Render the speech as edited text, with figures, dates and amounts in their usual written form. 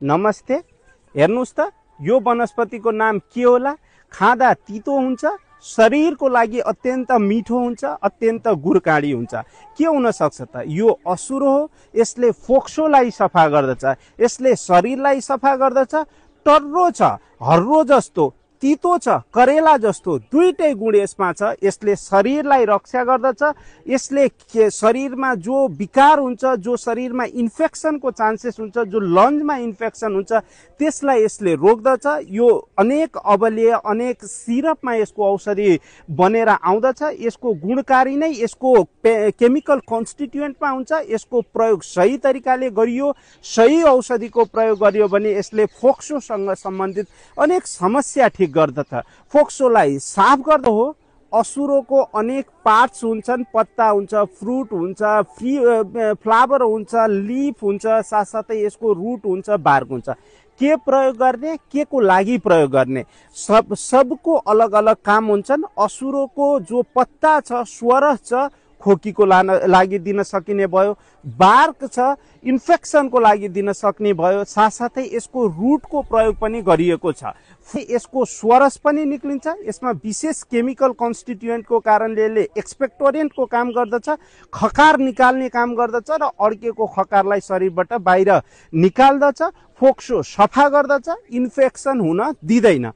नमस्ते। हेर्नुस् त यो वनस्पतिको नाम के होला? खाँदा तितो हुन्छ, शरीरको लागि अत्यन्त मिठो हुन्छ, अत्यन्त गुरकाडी हुन्छ। के हुन सक्छ त? यो असुरो हो। यसले फोक्सोलाई सफा गर्दछ, यसले शरीरलाई सफा गर्दछ। टर्रो छ, हर्रो जस्तो, तितो छ, करेला जस्तो दुईटै गुण यसमा छ। यसले शरीरलाई रक्षा गर्दछ। यसले शरीरमा जो विकार हुन्छ, जो शरीरमा इन्फेक्सनको चान्सेस हुन्छ, जो लन्जमा इन्फेक्सन हुन्छ, त्यसलाई यसले रोक्दछ। यो अनेक अबलेय, अनेक सिरपमा यसको औषधि बनेर आउँदछ। यसको गुणकारी नै यसको केमिकल कन्स्टिट्युएन्टमा हुन्छ। यसको प्रयोग सही तरिकाले गरियो, सही औषधिको प्रयोग गरियो भने यसले फोक्सोसँग सम्बन्धित अनेक समस्या ठिक गर्दछ। फोक्सोलाई साफ गर्दो हो। असुरोको अनेक पार्ट्स हुन्छन्, पत्ता हुन्छ, फ्रुट हुन्छ, फ्लावर हुन्छ, लिफ हुन्छ, साथसाथै यसको रुट हुन्छ, बार्क हुन्छ। के प्रयोग गर्ने, के को लागि प्रयोग गर्ने, सबको अलग अलग काम हुन्छन्। असुरोको जो पत्ता छ, स्वरस छ, खोकीको लागि दिन सकिने भयो। बार्क छ, इन्फेक्सनको लागि दिन सक्ने भयो। साथसाथै यसको रुटको प्रयोग पनि गरिएको छ। यसको स्वरस पनि निक्लिन्छ। यसमा विशेष केमिकल कन्स्टिट्युएन्टको कारणले यसले एक्सपेक्टोरेन्टको काम गर्दछ, खकार निकाल्ने काम गर्दछ र अड्केको खकारलाई शरीरबाट बाहिर निकाल्दछ। फोक्सो सफा गर्दछ, इन्फेक्सन हुन दिँदैन।